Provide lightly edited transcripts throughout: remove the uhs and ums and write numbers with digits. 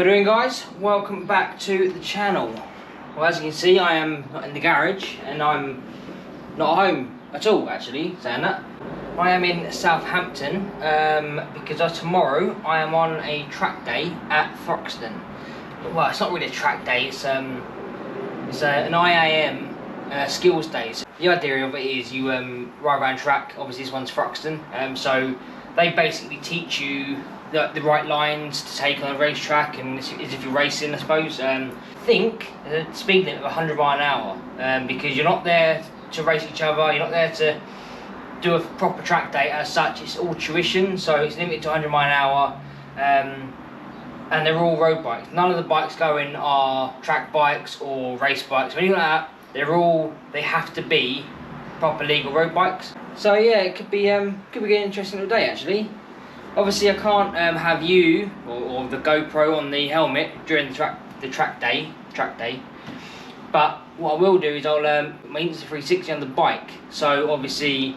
How are you doing, guys? Welcome back to the channel. Well, as you can see, I am not in the garage and I'm not home at all, actually, saying that. I am in Southampton because tomorrow I am on a track day at Thruxton. Well, it's not really a track day, it's an IAM skills day. So the idea of it is you ride around track. Obviously this one's Thruxton, so they basically teach you the right lines to take on a racetrack, and as if you're racing, I suppose. Think the speed limit of 100 miles an hour, because you're not there to race each other, you're not there to do a proper track day as such. It's all tuition, so it's limited to 100 miles an hour, and they're all road bikes. None of the bikes going are track bikes or race bikes or anything like that. They have to be proper legal road bikes. So yeah, it could be an interesting little day, actually. Obviously I can't have you or the GoPro on the helmet during the track day, but what I will do is I'll my Insta360 on the bike, so obviously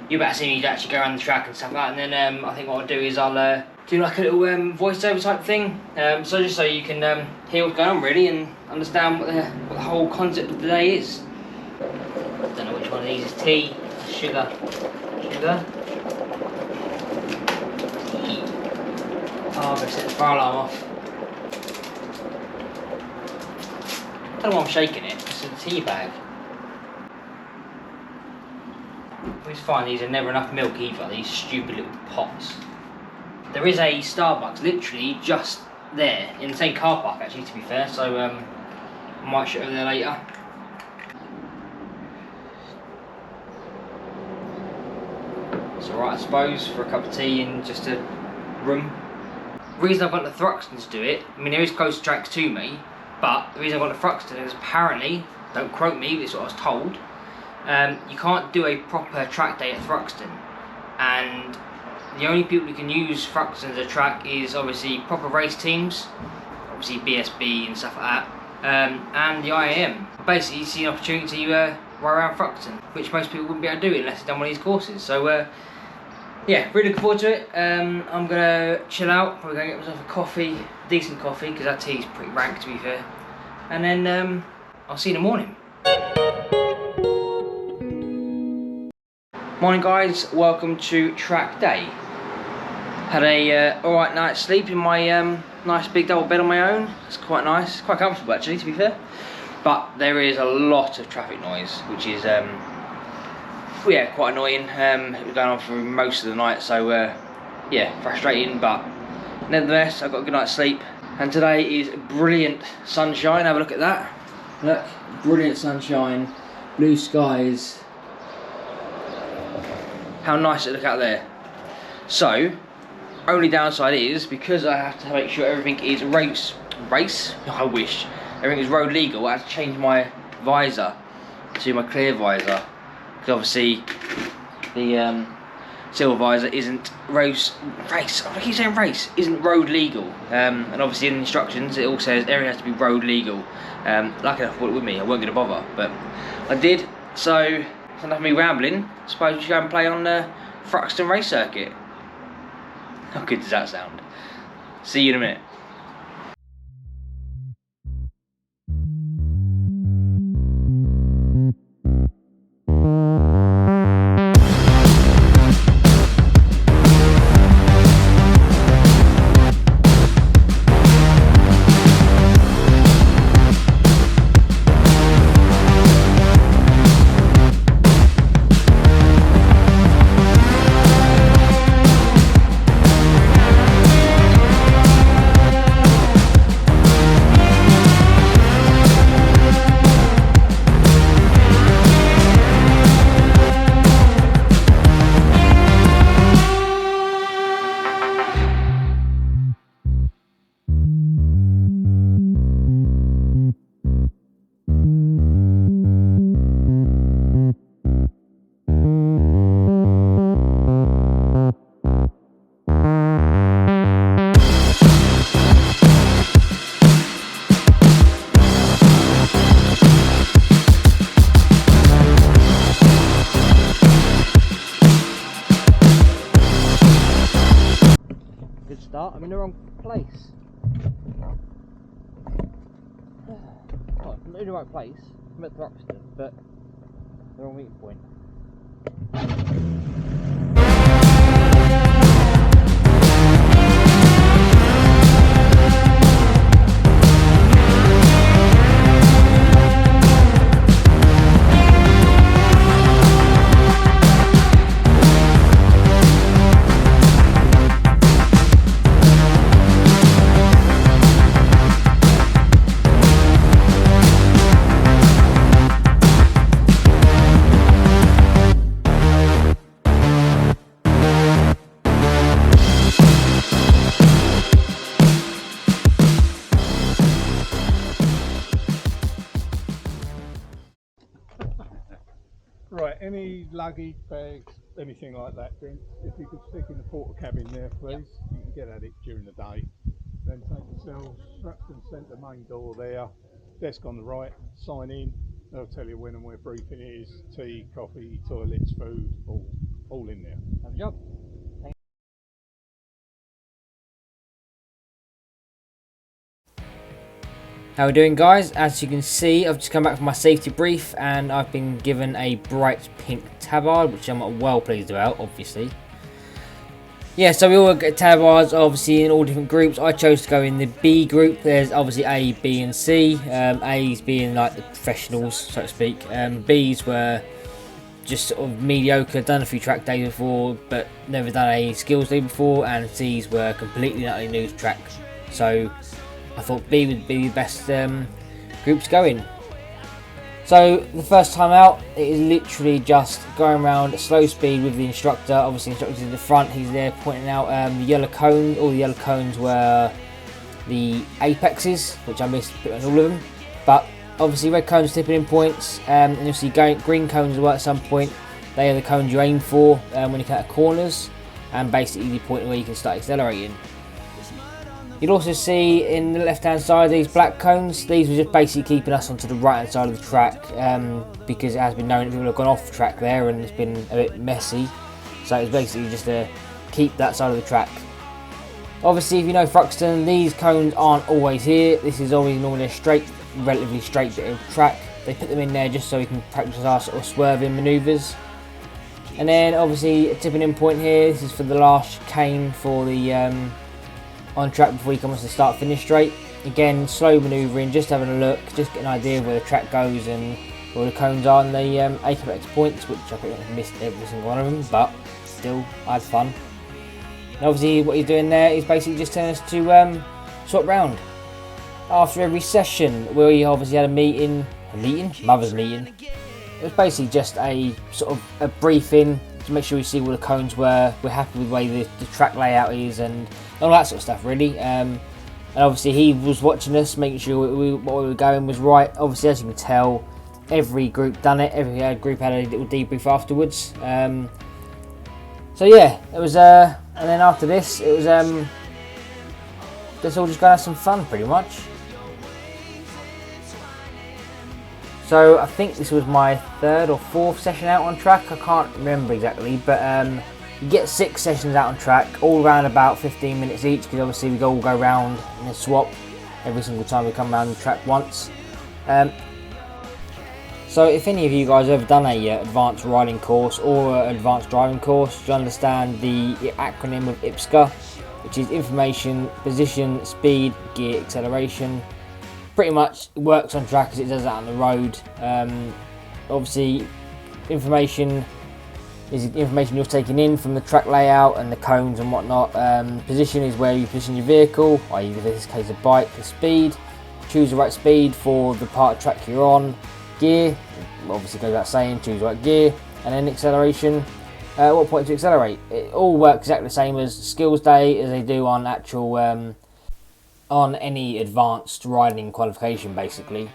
you better see me actually go around the track and stuff like that, and then I think what I'll do is I'll do like a little voiceover type thing, so just so you can hear what's going on really and understand what the whole concept of the day is. I don't know which one of these is tea, sugar. Oh, I've set the fire alarm off. I don't know why I'm shaking it, it's a tea bag. I always find these are never enough milk either, these stupid little pots. There is a Starbucks literally just there, in the same car park actually, to be fair, so I might show you there later. It's alright, I suppose, for a cup of tea in just a room. The reason I've got the Thruxton to do it, I mean there is close tracks to me, but the reason I've got the Thruxton is apparently, don't quote me, but it's what I was told, you can't do a proper track day at Thruxton, and the only people who can use Thruxton as a track is obviously proper race teams, obviously BSB and stuff like that, and the IAM. Basically you see an opportunity to ride around Thruxton, which most people wouldn't be able to do unless they've done one of these courses. So yeah, really looking forward to it. I'm gonna chill out, probably gonna get myself a coffee, decent coffee, because that tea's pretty rank to be fair. And then I'll see you in the morning. Morning guys, welcome to track day. Had a alright night's sleep in my nice big double bed on my own. It's quite nice, quite comfortable actually to be fair. But there is a lot of traffic noise, which is yeah, quite annoying. It was going on for most of the night, so yeah, frustrating, but nevertheless I got a good night's sleep. And today is brilliant sunshine. Have a look at that. Look, brilliant sunshine, blue skies. How nice it look out there. So only downside is because I have to make sure everything is I wish everything is road legal. I have to change my visor to my clear visor, because obviously the silver visor isn't isn't road legal, and obviously in the instructions it all says everything has to be road legal. Lucky enough I brought it with me, I weren't going to bother, but I did. So it's enough of me rambling. I suppose we should go and play on the Thruxton race circuit. How good does that sound? See you in a minute. start. I'm in the wrong place. I'm in the right place. I'm at Thruxton, but the wrong meeting point. Right, any luggage, bags, anything like that, then if you could stick in the porter cabin there, please. You can get at it during the day. Then take yourselves, Thruxton Centre main door there, desk on the right, sign in. They'll tell you when and where briefing is, tea, coffee, toilets, food, all in there. Have a job. How we doing, guys? As you can see, I've just come back from my safety brief and I've been given a bright pink tabard, which I'm well pleased about, obviously. Yeah, so we all get tabards, obviously, in all different groups. I chose to go in the B group. There's obviously A, B and C. A's being like the professionals, so to speak. B's were just sort of mediocre, done a few track days before, but never done a skills day before. And C's were completely utterly new to track. So I thought B would be the best group to go in. So the first time out, it is literally just going around at slow speed with the instructor. Obviously the instructor's in the front, he's there pointing out the yellow cones. All the yellow cones were the apexes, which I missed pretty much all of them. But obviously red cones tipping in points, and you'll see green cones as well at some point. They are the cones you aim for when you cut out corners, and basically the point where you can start accelerating. You'll also see in the left hand side these black cones. These were just basically keeping us onto the right hand side of the track, because it has been known that people have gone off track there and it's been a bit messy. So it's basically just to keep that side of the track. Obviously, if you know Thruxton, these cones aren't always here. This is always normally a relatively straight bit of track. They put them in there just so we can practice our sort of swerving manoeuvres. And then obviously a tipping in point here. This is for the last chicane for the on track before you come to the start finish straight. Again, slow manoeuvring, just having a look, just get an idea of where the track goes and where the cones are and the apex points, which I pretty much missed every single one of them, but still, I had fun. And obviously what you're doing there is basically just telling us to swap round. After every session, we obviously had mother's meeting. It was basically just a sort of a briefing to make sure we see where the cones were, we're happy with the way the track layout is and all that sort of stuff really. And obviously he was watching us, making sure what we were going was right. Obviously, as you can tell, every group done it, every group had a little debrief afterwards. So yeah, it was and then after this it was let's all just go have some fun pretty much. So I think this was my third or fourth session out on track, I can't remember exactly, but you get 6 sessions out on track, all around about 15 minutes each, because obviously we all go round in a swap every single time we come around the track once. So if any of you guys have ever done a advanced riding course or advanced driving course, you understand the acronym of IPSCA, which is information, position, speed, gear, acceleration. Pretty much works on track as it does out on the road. Obviously, information is information you're taking in from the track layout and the cones and whatnot. Position is where you position your vehicle, i.e. in this case a bike. The speed, choose the right speed for the part of track you're on. Gear, obviously goes without saying, choose the right gear. And then acceleration, what point to accelerate. It all works exactly the same as skills day as they do on actual on any advanced riding qualification basically.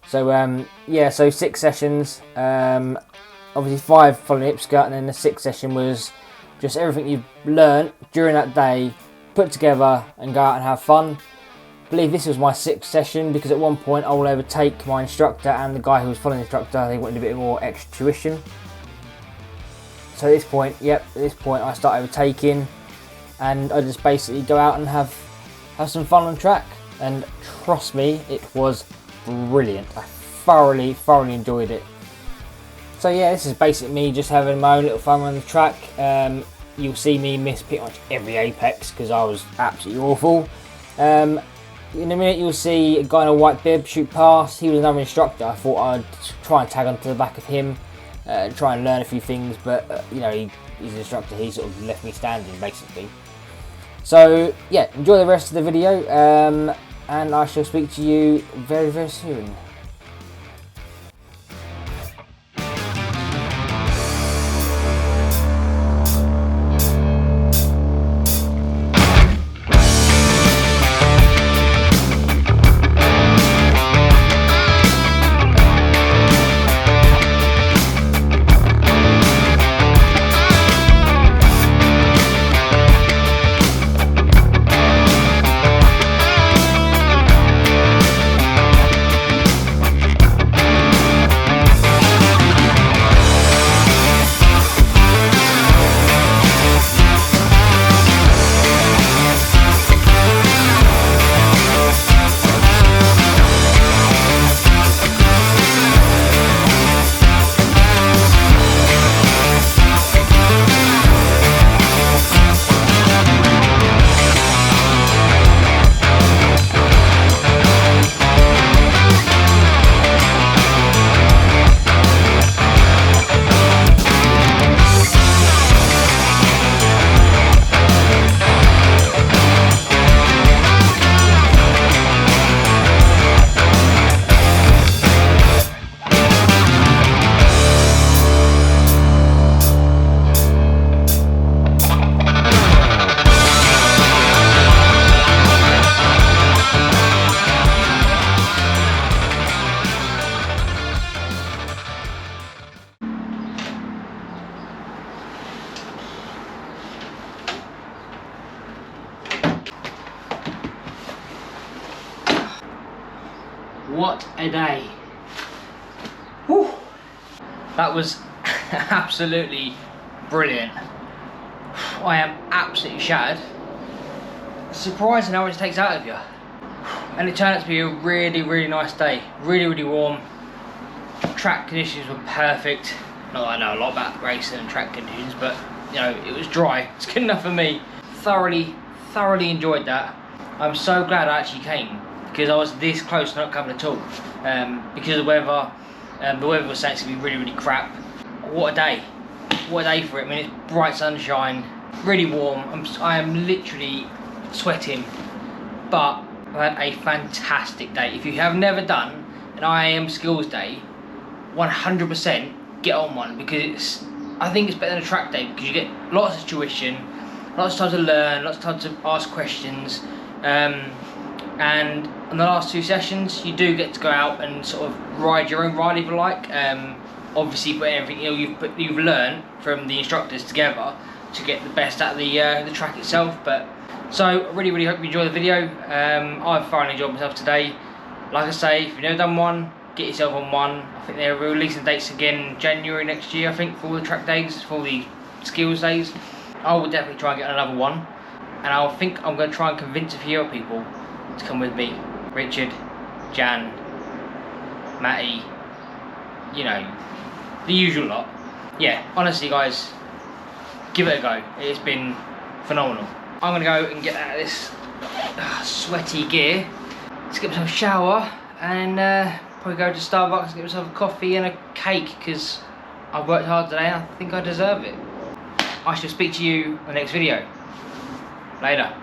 So yeah, so 6 sessions, obviously 5 following IPSCA, and then the 6th session was just everything you've learnt during that day put together and go out and have fun. I believe this was my 6th session because at one point I will overtake my instructor and the guy who was following the instructor. They wanted a bit more extra tuition. So at this point, I start overtaking and I just basically go out and have some fun on track, and trust me, it was brilliant. I thoroughly enjoyed it. So yeah, this is basically me just having my own little fun on the track. You'll see me miss pretty much every apex because I was absolutely awful. In a minute you'll see a guy in a white bib shoot past. He was another instructor. I thought I'd try and tag onto the back of him, try and learn a few things, but you know, he's an instructor, he sort of left me standing basically. So yeah, enjoy the rest of the video, and I shall speak to you very, very soon. What a day. Whew. That was absolutely brilliant. I am absolutely shattered. Surprising how much it takes out of you. And it turned out to be a really, really nice day. Really, really warm. Track conditions were perfect. Not that I know a lot about racing and track conditions, but you know, it was dry. It's good enough for me. Thoroughly enjoyed that. I'm so glad I actually came, because I was this close to not coming at all. Because of the weather was saying it's going to be really, really crap. What a day. What a day for it. I mean, it's bright sunshine, really warm. I am literally sweating, but I've had a fantastic day. If you have never done an IAM skills day, 100% get on one, because I think it's better than a track day, because you get lots of tuition, lots of time to learn, lots of time to ask questions, and in the last two sessions you do get to go out and sort of ride your own ride if you like. Obviously put everything you've learned from the instructors together to get the best out of the track itself. But so I really hope you enjoy the video. I've thoroughly enjoyed myself today. Like I say, if you've never done one, get yourself on one. I think they're releasing dates again in January next year, I think, for all the track days, for all the skills days. I will definitely try and get another one, and I think I'm going to try and convince a few other people to come with me. Richard, Jan, Matty, you know, the usual lot. Yeah, honestly guys, give it a go. It's been phenomenal. I'm going to go and get out of this sweaty gear. Let's get myself a shower and probably go to Starbucks and get myself a coffee and a cake, because I've worked hard today and I think I deserve it. I shall speak to you in the next video. Later.